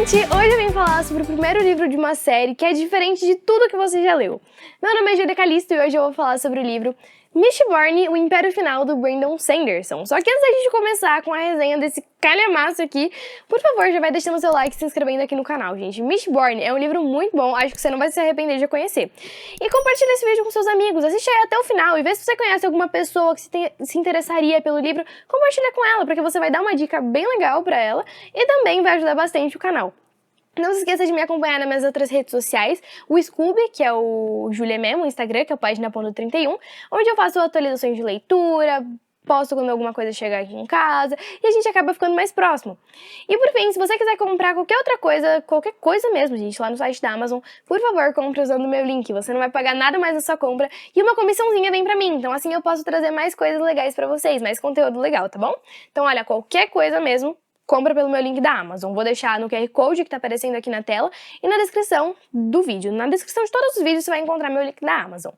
gente! Hoje eu vim falar sobre o primeiro livro de uma série que é diferente de tudo que você já leu. Meu nome é Júlia Calisto e hoje eu vou falar sobre o livro Mistborn, O Império Final, do Brandon Sanderson. Só que antes da gente começar com a resenha desse calhamaço aqui, por favor, já vai deixando seu like e se inscrevendo aqui no canal, gente. Mistborn é um livro muito bom, acho que você não vai se arrepender de conhecer. E compartilha esse vídeo com seus amigos, assiste aí até o final e vê se você conhece alguma pessoa que se interessaria pelo livro, compartilha com ela, porque você vai dar uma dica bem legal pra ela e também vai ajudar bastante o canal. Não se esqueça de me acompanhar nas minhas outras redes sociais, o Scooby, que é o Julia Memo, o Instagram, que é o Página.31, onde eu faço atualizações de leitura, posto quando alguma coisa chegar aqui em casa, e a gente acaba ficando mais próximo. E por fim, se você quiser comprar qualquer coisa mesmo, gente, lá no site da Amazon, por favor, compre usando o meu link, você não vai pagar nada mais na sua compra, e uma comissãozinha vem pra mim, então assim eu posso trazer mais coisas legais pra vocês, mais conteúdo legal, tá bom? Então olha, qualquer coisa mesmo, compra pelo meu link da Amazon. Vou deixar no QR Code que tá aparecendo aqui na tela e na descrição do vídeo. Na descrição de todos os vídeos você vai encontrar meu link da Amazon.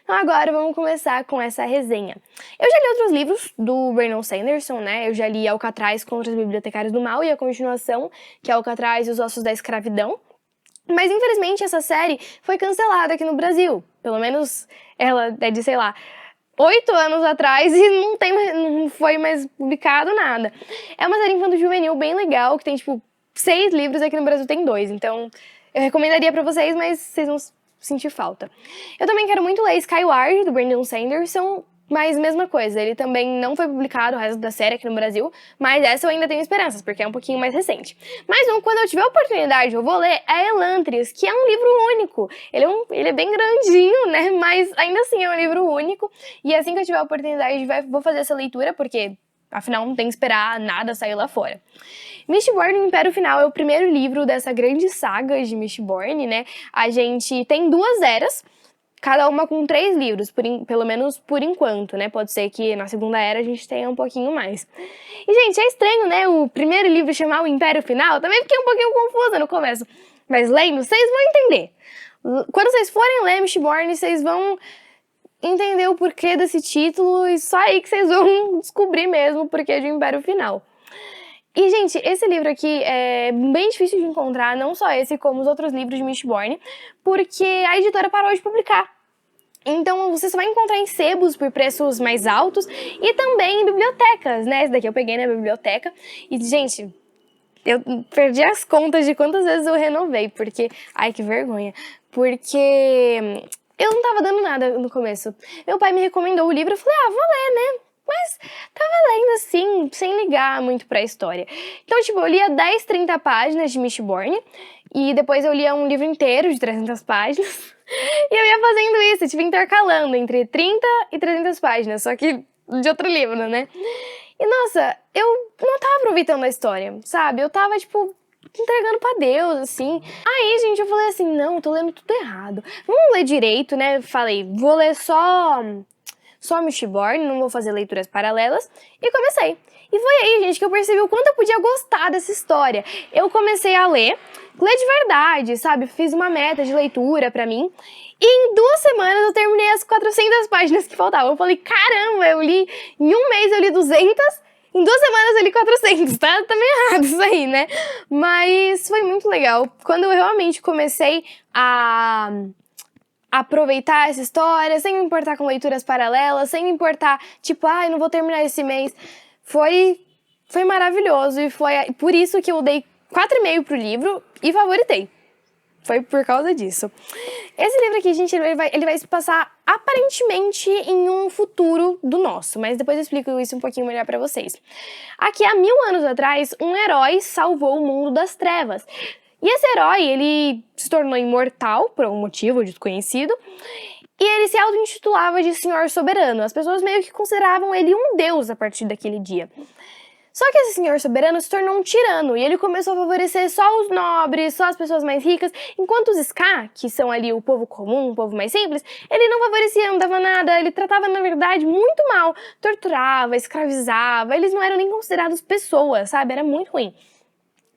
Então agora vamos começar com essa resenha. Eu já li outros livros do Brandon Sanderson, né? Eu já li Alcatraz contra os Bibliotecários do Mal e a continuação, que é Alcatraz e os Ossos da Escravidão. Mas infelizmente essa série foi cancelada aqui no Brasil. Pelo menos ela é de, sei lá, 8 anos atrás e não foi mais publicado nada. É uma série infanto-juvenil bem legal, que tem, tipo, 6 livros, aqui no Brasil tem 2, então eu recomendaria pra vocês, mas vocês vão sentir falta. Eu também quero muito ler Skyward, do Brandon Sanderson, mas mesma coisa, ele também não foi publicado o resto da série aqui no Brasil, mas essa eu ainda tenho esperanças, porque é um pouquinho mais recente. Mas quando eu tiver a oportunidade, eu vou ler a Elantris, que é um livro único. Ele é bem grandinho, né, mas ainda assim é um livro único, e assim que eu tiver a oportunidade, vou fazer essa leitura, porque afinal não tem que esperar nada sair lá fora. Mistborn, O Império Final, é o primeiro livro dessa grande saga de Mistborn, né? A gente tem 2 eras, cada uma com 3 livros, pelo menos por enquanto, né? Pode ser que na segunda era a gente tenha um pouquinho mais. E, gente, é estranho, né? O primeiro livro chamar O Império Final, também fiquei um pouquinho confusa no começo. Mas lendo, vocês vão entender. Quando vocês forem ler Mistborn, vocês vão entender o porquê desse título e só aí que vocês vão descobrir mesmo o porquê de Império Final. E, gente, esse livro aqui é bem difícil de encontrar, não só esse, como os outros livros de Mistborn, porque a editora parou de publicar. Então, você só vai encontrar em sebos por preços mais altos e também em bibliotecas, né? Esse daqui eu peguei na biblioteca e, gente, eu perdi as contas de quantas vezes eu renovei, porque... Ai, que vergonha. Porque eu não tava dando nada no começo. Meu pai me recomendou o livro, eu falei, vou ler, né? Mas tava lendo assim, sem ligar muito pra história. Então, tipo, eu lia 10, 30 páginas de Mistborn e depois eu lia um livro inteiro de 300 páginas. E eu ia fazendo isso, tipo, intercalando entre 30 e 300 páginas, só que de outro livro, né? E, nossa, eu não tava aproveitando a história, sabe? Eu tava, tipo, entregando pra Deus, assim. Aí, gente, eu falei assim, não, tô lendo tudo errado. Vamos ler direito, né? Falei, vou ler só Mistborn, não vou fazer leituras paralelas, e comecei. E foi aí, gente, que eu percebi o quanto eu podia gostar dessa história. Eu comecei a ler de verdade, sabe? Fiz uma meta de leitura pra mim, e em 2 semanas eu terminei as 400 páginas que faltavam. Eu falei, caramba, em um mês eu li 200, em 2 semanas eu li 400, tá meio errado isso aí, né? Mas foi muito legal. Quando eu realmente comecei a aproveitar essa história, sem me importar com leituras paralelas, sem me importar, tipo, eu não vou terminar esse mês. Foi maravilhoso e foi por isso que eu dei 4,5 pro livro e favoritei. Foi por causa disso. Esse livro aqui, gente, ele vai se passar aparentemente em um futuro do nosso, mas depois eu explico isso um pouquinho melhor pra vocês. Aqui, há 1000 anos atrás, um herói salvou o mundo das trevas. E esse herói, ele se tornou imortal, por algum motivo desconhecido, e ele se auto-intitulava de Senhor Soberano. As pessoas meio que consideravam ele um deus a partir daquele dia. Só que esse Senhor Soberano se tornou um tirano, e ele começou a favorecer só os nobres, só as pessoas mais ricas, enquanto os Ska, que são ali o povo comum, o povo mais simples, ele não favorecia, não dava nada, ele tratava, na verdade, muito mal, torturava, escravizava, eles não eram nem considerados pessoas, sabe? Era muito ruim.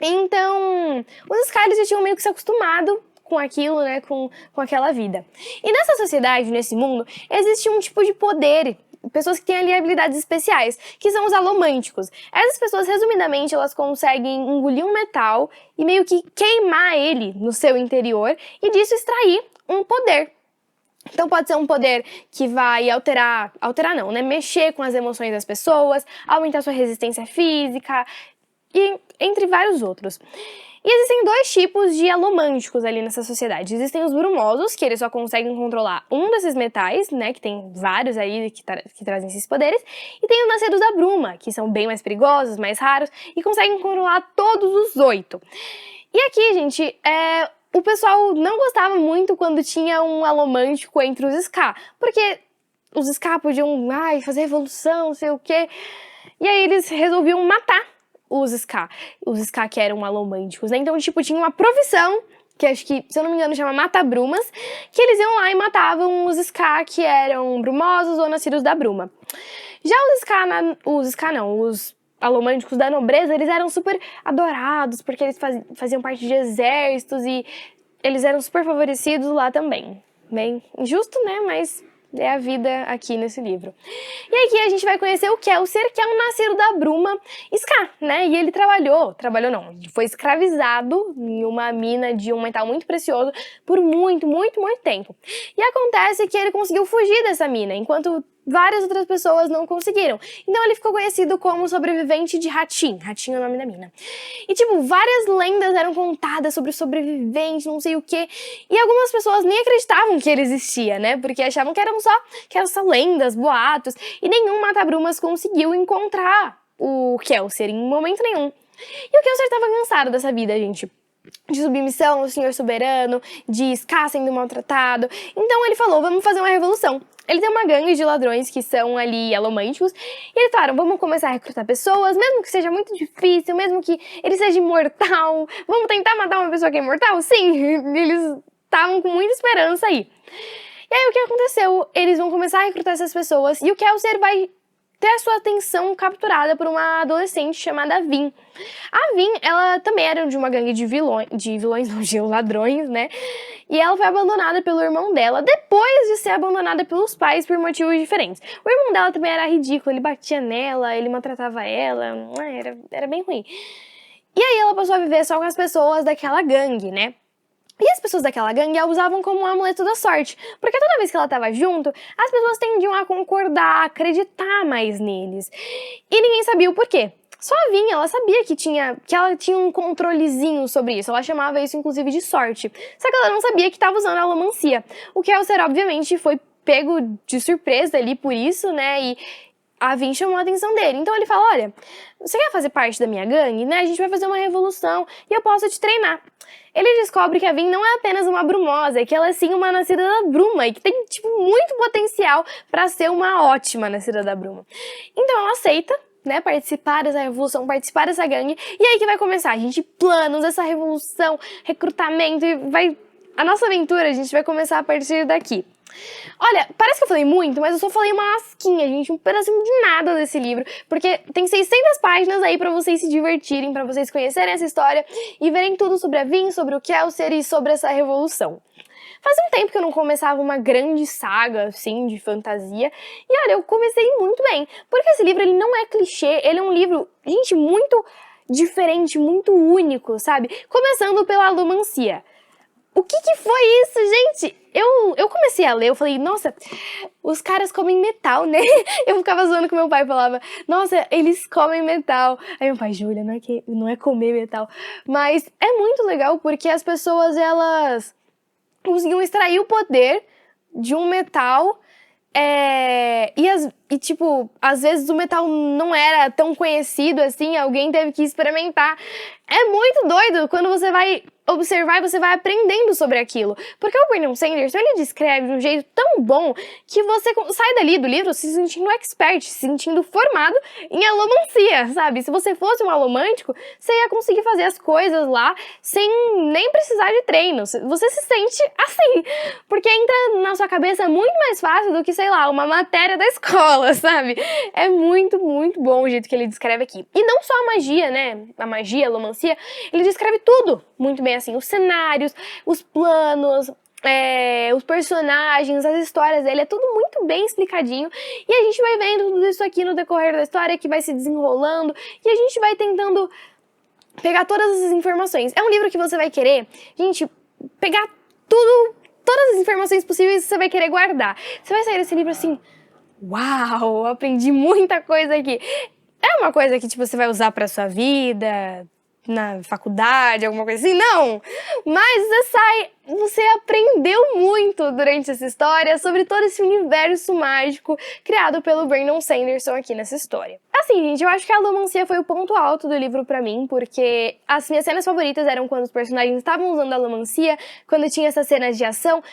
Então, os Ska, eles já tinham meio que se acostumado com aquilo, né, com aquela vida. E nessa sociedade, nesse mundo, existe um tipo de poder pessoas que têm ali habilidades especiais, que são os alomânticos. Essas pessoas, resumidamente, elas conseguem engolir um metal e meio que queimar ele no seu interior e disso extrair um poder. Então pode ser um poder que vai alterar não, né? Mexer com as emoções das pessoas, aumentar sua resistência física e entre vários outros. E existem dois tipos de alomânticos ali nessa sociedade. Existem os brumosos, que eles só conseguem controlar um desses metais, né, que tem vários aí que trazem esses poderes, e tem os nascidos da bruma, que são bem mais perigosos, mais raros, e conseguem controlar todos os 8. E aqui, gente, o pessoal não gostava muito quando tinha um alomântico entre os Ska, porque os Ska podiam fazer revolução, não sei o quê, e aí eles resolviam matar os Ska que eram alomânticos, né? Então, tipo, tinha uma profissão, que acho que, se eu não me engano, chama mata-brumas, que eles iam lá e matavam os Ska que eram brumosos ou nascidos da bruma. Já os alomânticos da nobreza, eles eram super adorados, porque eles faziam parte de exércitos e eles eram super favorecidos lá também. Bem injusto, né? Mas é a vida aqui nesse livro. E aqui a gente vai conhecer o Kelsier, que é um nascido da bruma Ska, né? E ele foi escravizado em uma mina de um metal muito precioso por muito, muito, muito tempo. E acontece que ele conseguiu fugir dessa mina, enquanto várias outras pessoas não conseguiram. Então ele ficou conhecido como sobrevivente de Hatim. Hatim é o nome da mina. E tipo, várias lendas eram contadas sobre o sobrevivente, não sei o quê. E algumas pessoas nem acreditavam que ele existia, né? Porque achavam que eram só lendas, boatos. E nenhum mata-brumas conseguiu encontrar o Kelsier em momento nenhum. E o Kelsier estava cansado dessa vida, gente. De submissão ao senhor soberano, de Ska sendo maltratado. Então ele falou, vamos fazer uma revolução. Ele tem uma gangue de ladrões que são ali alomânticos, e eles falaram, vamos começar a recrutar pessoas, mesmo que seja muito difícil, mesmo que ele seja imortal, vamos tentar matar uma pessoa que é imortal? Sim, eles estavam com muita esperança aí. E aí o que aconteceu? Eles vão começar a recrutar essas pessoas, e o Kelsier vai ter a sua atenção capturada por uma adolescente chamada Vin. A Vin, ela também era de uma gangue de ladrões, né? E ela foi abandonada pelo irmão dela, depois de ser abandonada pelos pais por motivos diferentes. O irmão dela também era ridículo, ele batia nela, ele maltratava ela, era bem ruim. E aí ela passou a viver só com as pessoas daquela gangue, né? E as pessoas daquela gangue a usavam como um amuleto da sorte, porque toda vez que ela tava junto, as pessoas tendiam a concordar, a acreditar mais neles. E ninguém sabia o porquê. Só a Vin, ela sabia que ela tinha um controlezinho sobre isso, ela chamava isso inclusive de sorte. Só que ela não sabia que estava usando a alomancia. O Kelsier, obviamente, foi pego de surpresa ali por isso, né, e a Vin chamou a atenção dele. Então ele fala, olha, você quer fazer parte da minha gangue, né? A gente vai fazer uma revolução e eu posso te treinar. Ele descobre que a Vin não é apenas uma brumosa, é que ela é sim uma nascida da bruma e que tem, tipo, muito potencial pra ser uma ótima nascida da bruma. Então ela aceita, né, participar dessa revolução, participar dessa gangue, e aí que vai começar, gente, planos, essa revolução, recrutamento, e a nossa aventura, a gente vai começar a partir daqui. Olha, parece que eu falei muito, mas eu só falei uma lasquinha, gente, um pedacinho de nada desse livro, porque tem 600 páginas aí pra vocês se divertirem, pra vocês conhecerem essa história e verem tudo sobre a Vin, sobre o Kelsier e sobre essa revolução. Faz um tempo que eu não começava uma grande saga, assim, de fantasia, e olha, eu comecei muito bem, porque esse livro, ele não é clichê, ele é um livro, gente, muito diferente, muito único, sabe? Começando pela alomancia. O que foi isso, gente? Eu comecei a ler, eu falei, nossa, os caras comem metal, né? Eu ficava zoando com meu pai, falava, nossa, eles comem metal. Aí meu pai, Júlia, não é comer metal. Mas é muito legal porque as pessoas, elas conseguiam extrair o poder de um metal tipo, às vezes o metal não era tão conhecido assim, alguém teve que experimentar. É muito doido quando você vai observar e você vai aprendendo sobre aquilo. Porque o Brandon Sanderson, ele descreve de um jeito tão bom que você sai dali do livro se sentindo expert, se sentindo formado em alomancia, sabe? Se você fosse um alomântico, você ia conseguir fazer as coisas lá sem nem precisar de treino. Você se sente assim, porque entra na sua cabeça muito mais fácil do que, sei lá, uma matéria da escola, sabe? É muito, muito bom o jeito que ele descreve aqui. E não só a magia, né? A magia, a alomancia, ele descreve tudo muito bem, assim, os cenários, os planos, os personagens, as histórias dele, é tudo muito bem explicadinho. E a gente vai vendo tudo isso aqui no decorrer da história, que vai se desenrolando, e a gente vai tentando pegar todas essas informações. É um livro que você vai querer, gente, pegar todas as informações possíveis que você vai querer guardar. Você vai sair desse livro assim, uau, aprendi muita coisa aqui. É uma coisa que, tipo, você vai usar pra sua vida, na faculdade, alguma coisa assim? Não! Mas você aprendeu muito durante essa história sobre todo esse universo mágico criado pelo Brandon Sanderson aqui nessa história. Assim, gente, eu acho que a alomancia foi o ponto alto do livro pra mim, porque as minhas cenas favoritas eram quando os personagens estavam usando a alomancia, quando tinha essas cenas de ação,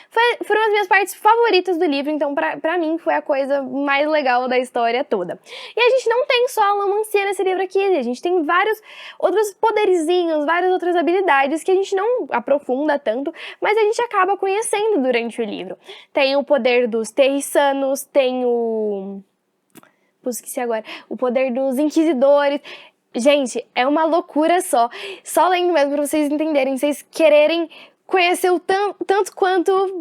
foram as minhas partes favoritas do livro, então pra mim foi a coisa mais legal da história toda. E a gente não tem só a alomancia nesse livro aqui, a gente tem vários outros poderizinhos, várias outras habilidades que a gente não aprofunda tanto, mas a gente acaba conhecendo durante o livro. Tem o poder dos terrissanos, tem o poder dos inquisidores. Gente, é uma loucura só. Só lendo mesmo pra vocês entenderem, vocês quererem conhecer o tanto quanto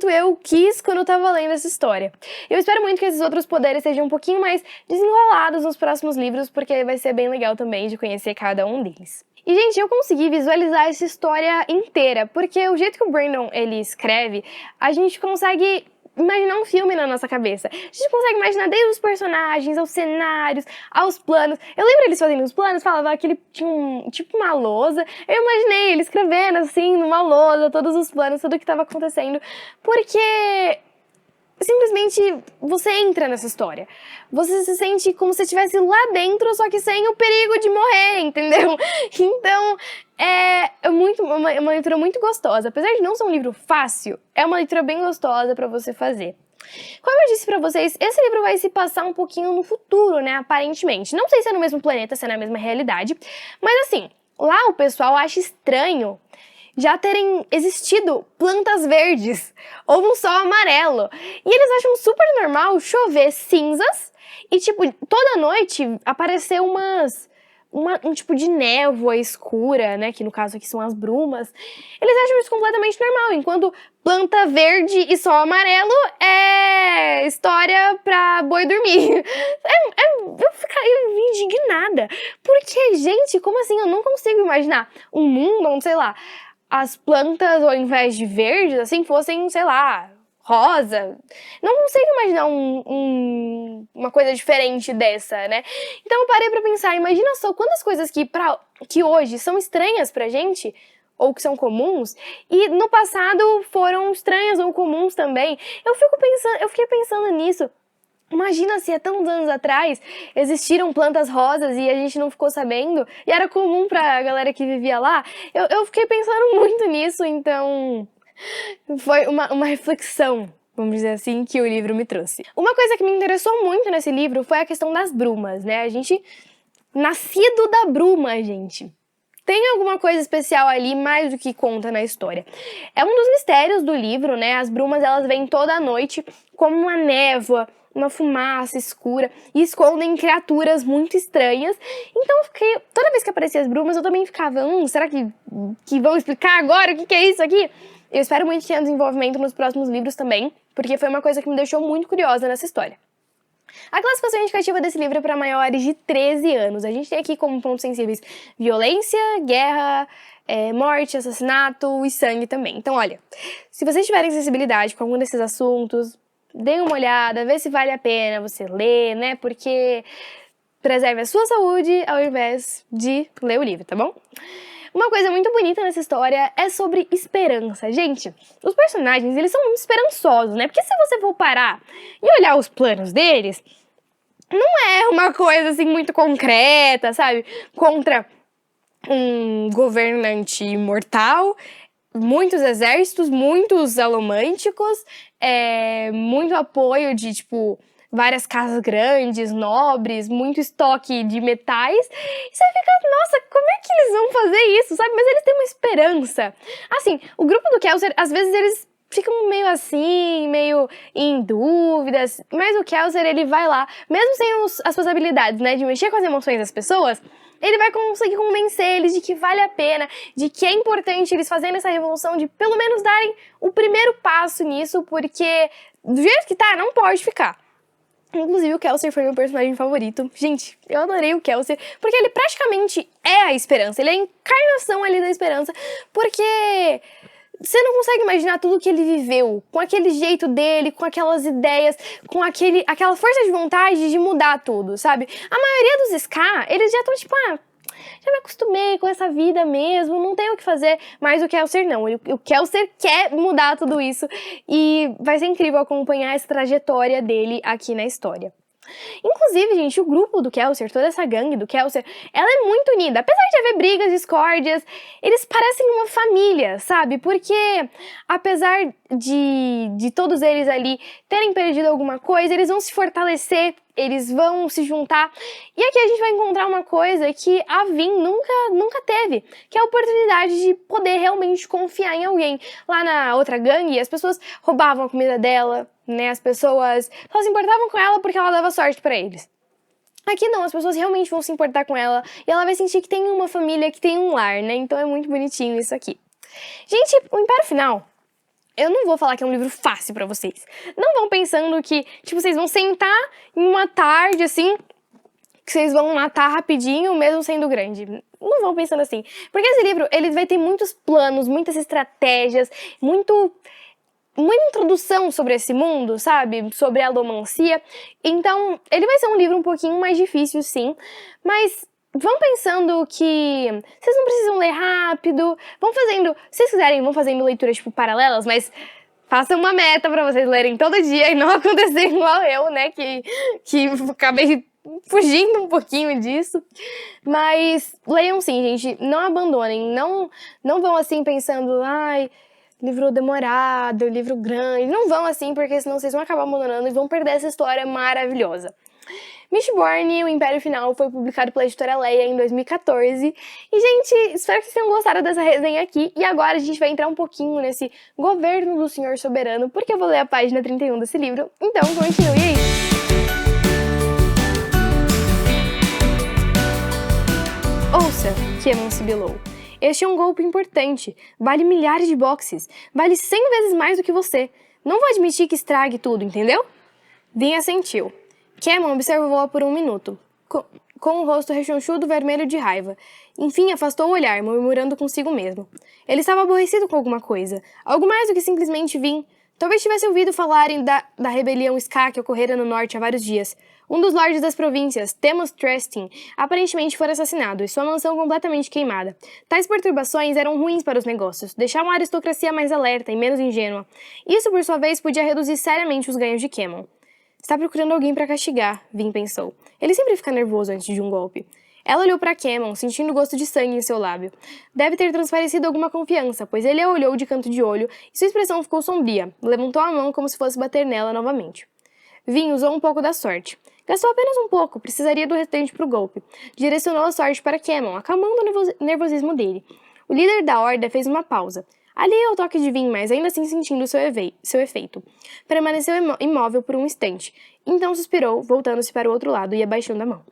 eu quis quando eu tava lendo essa história. Eu espero muito que esses outros poderes sejam um pouquinho mais desenrolados nos próximos livros, porque vai ser bem legal também de conhecer cada um deles. E, gente, eu consegui visualizar essa história inteira, porque o jeito que o Brandon, ele escreve, a gente consegue imaginar um filme na nossa cabeça. A gente consegue imaginar desde os personagens, aos cenários, aos planos. Eu lembro eles fazendo os planos, falava que ele tinha tipo uma lousa. Eu imaginei ele escrevendo assim, numa lousa, todos os planos, tudo o que estava acontecendo. Porque simplesmente você entra nessa história. Você se sente como se estivesse lá dentro, só que sem o perigo de morrer, entendeu? Então, é uma leitura muito gostosa. Apesar de não ser um livro fácil, é uma leitura bem gostosa pra você fazer. Como eu disse pra vocês, esse livro vai se passar um pouquinho no futuro, né, aparentemente. Não sei se é no mesmo planeta, se é na mesma realidade, mas assim, lá o pessoal acha estranho já terem existido plantas verdes ou um sol amarelo. E eles acham super normal chover cinzas e, tipo, toda noite aparecer um tipo de névoa escura, né, que no caso aqui são as brumas. Eles acham isso completamente normal, enquanto planta verde e sol amarelo é história pra boi dormir. Eu ficaria indignada, porque, gente, como assim? Eu não consigo imaginar um mundo onde, sei lá, as plantas, ao invés de verdes, assim, fossem, sei lá, rosa. Não consigo imaginar uma coisa diferente dessa, né? Então eu parei pra pensar, imagina só quantas coisas que hoje são estranhas pra gente, ou que são comuns, e no passado foram estranhas ou comuns também. Eu fiquei pensando nisso. Imagina se há tantos anos atrás existiram plantas rosas e a gente não ficou sabendo, e era comum pra galera que vivia lá. Eu fiquei pensando muito nisso, então foi uma reflexão, vamos dizer assim, que o livro me trouxe. Uma coisa que me interessou muito nesse livro foi a questão das brumas, né? A gente, nascido da bruma, gente. Tem alguma coisa especial ali, mais do que conta na história. É um dos mistérios do livro, né? As brumas, elas vêm toda noite como uma névoa, uma fumaça escura, e escondem criaturas muito estranhas. Então toda vez que apareciam as brumas, eu também ficava, será que vão explicar agora o que é isso aqui? Eu espero muito que tenha desenvolvimento nos próximos livros também, porque foi uma coisa que me deixou muito curiosa nessa história. A classificação indicativa desse livro é para maiores de 13 anos. A gente tem aqui como pontos sensíveis violência, guerra, morte, assassinato e sangue também. Então, olha, se vocês tiverem sensibilidade com algum desses assuntos, dê uma olhada, vê se vale a pena você ler, né? Porque preserve a sua saúde ao invés de ler o livro, tá bom? Uma coisa muito bonita nessa história é sobre esperança. Gente, os personagens, eles são muito esperançosos, né? Porque se você for parar e olhar os planos deles, não é uma coisa assim muito concreta, sabe? Contra um governante imortal, muitos exércitos, muitos alomânticos, muito apoio de, tipo, várias casas grandes, nobres, muito estoque de metais. E você fica, nossa, como é que eles vão fazer isso, sabe? Mas eles têm uma esperança. Assim, o grupo do Kelsier, às vezes eles ficam meio assim, meio em dúvidas, mas o Kelsier, ele vai lá, mesmo sem as suas habilidades, né, de mexer com as emoções das pessoas, ele vai conseguir convencer eles de que vale a pena, de que é importante eles fazerem essa revolução, de pelo menos darem o primeiro passo nisso, porque do jeito que tá, não pode ficar. Inclusive, o Kelsier foi meu personagem favorito. Gente, eu adorei o Kelsier, porque ele praticamente é a esperança, ele é a encarnação ali da esperança, porque você não consegue imaginar tudo que ele viveu, com aquele jeito dele, com aquelas ideias, com aquela força de vontade de mudar tudo, sabe? A maioria dos Ska, eles já estão tipo, já me acostumei com essa vida mesmo, não tenho o que fazer, mas o Kelsier não. O Kelsier quer mudar tudo isso e vai ser incrível acompanhar essa trajetória dele aqui na história. Inclusive, gente, o grupo do Kelsier, toda essa gangue do Kelsier, ela é muito unida. Apesar de haver brigas, discórdias, eles parecem uma família, sabe? Porque, apesar de todos eles ali terem perdido alguma coisa, eles vão se fortalecer, eles vão se juntar. E aqui a gente vai encontrar uma coisa que a Vin nunca teve, que é a oportunidade de poder realmente confiar em alguém. Lá na outra gangue, as pessoas roubavam a comida dela, né? As pessoas só se importavam com ela porque ela dava sorte pra eles. Aqui não, as pessoas realmente vão se importar com ela e ela vai sentir que tem uma família, que tem um lar, né? Então é muito bonitinho isso aqui. Gente, o Império Final, eu não vou falar que é um livro fácil pra vocês. Não vão pensando que, tipo, vocês vão sentar em uma tarde, assim, que vocês vão matar rapidinho, mesmo sendo grande. Não vão pensando assim. Porque esse livro, ele vai ter muitos planos, muitas estratégias, muita introdução sobre esse mundo, sabe? Sobre a alomancia. Então, ele vai ser um livro um pouquinho mais difícil, sim. Mas vão pensando que vocês não precisam ler rápido. Vão fazendo, se vocês quiserem, vão fazendo leituras, tipo, paralelas, mas façam uma meta pra vocês lerem todo dia e não acontecer igual eu, né? Que acabei fugindo um pouquinho disso. Mas leiam sim, gente. Não abandonem. Não vão assim pensando, livro demorado, livro grande. Não vão assim, porque senão vocês vão acabar abandonando e vão perder essa história maravilhosa. Mistborn, o Império Final, foi publicado pela editora Leia em 2014. E, gente, espero que vocês tenham gostado dessa resenha aqui. E agora a gente vai entrar um pouquinho nesse governo do Senhor Soberano, porque eu vou ler a página 31 desse livro. Então, continue aí. Ouça, Keman sibilou. Este é um golpe importante. Vale milhares de boxes. Vale 100 vezes mais do que você. Não vou admitir que estrague tudo, entendeu? Vin assentiu. Keman observou-a por um minuto, com o rosto rechonchudo vermelho de raiva. Enfim, afastou o olhar, murmurando consigo mesmo. Ele estava aborrecido com alguma coisa. Algo mais do que simplesmente Vin. Talvez tivesse ouvido falarem da rebelião Ska que ocorrera no norte há vários dias. Um dos lordes das províncias, Temas Trestin, aparentemente foi assassinado e sua mansão completamente queimada. Tais perturbações eram ruins para os negócios, deixavam a aristocracia mais alerta e menos ingênua. Isso, por sua vez, podia reduzir seriamente os ganhos de Keman. Está procurando alguém para castigar, Vin pensou. Ele sempre fica nervoso antes de um golpe. Ela olhou para Keman, sentindo o gosto de sangue em seu lábio. Deve ter transparecido alguma confiança, pois ele a olhou de canto de olho e sua expressão ficou sombria. Levantou a mão como se fosse bater nela novamente. Vin usou um pouco da sorte. Gastou apenas um pouco, precisaria do restante para o golpe. Direcionou a sorte para Keman, acalmando o nervosismo dele. O líder da horda fez uma pausa. Alheio ao toque de Vin, mas ainda assim sentindo seu efeito. Permaneceu imóvel por um instante. Então suspirou, voltando-se para o outro lado e abaixando a mão.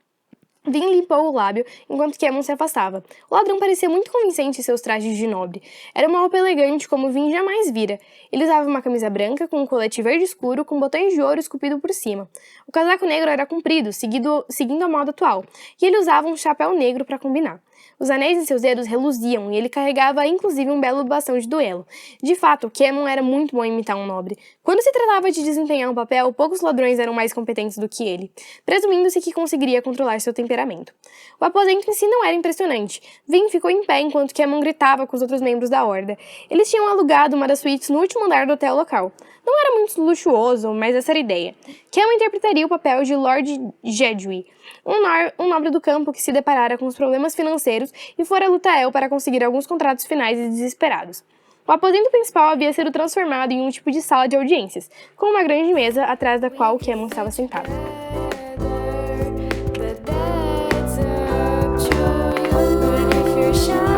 Vin limpou o lábio enquanto Keman se afastava. O ladrão parecia muito convincente em seus trajes de nobre. Era uma roupa elegante como Vin jamais vira. Ele usava uma camisa branca com um colete verde escuro com botões de ouro esculpido por cima. O casaco negro era comprido, seguindo a moda atual, e ele usava um chapéu negro para combinar. Os anéis em seus dedos reluziam e ele carregava inclusive um belo bastão de duelo. De fato, Keman era muito bom em imitar um nobre. Quando se tratava de desempenhar um papel, poucos ladrões eram mais competentes do que ele, presumindo-se que conseguiria controlar seu temperamento. O aposento em si não era impressionante. Vin ficou em pé enquanto Keman gritava com os outros membros da horda. Eles tinham alugado uma das suítes no último andar do hotel local. Não era muito luxuoso, mas essa era a ideia. Keman interpretaria o papel de Lord Jedward, um nobre do campo que se deparara com os problemas financeiros e fora a Lutael para conseguir alguns contratos finais e desesperados. O aposento principal havia sido transformado em um tipo de sala de audiências, com uma grande mesa atrás da qual Keman estava sentado. Shine.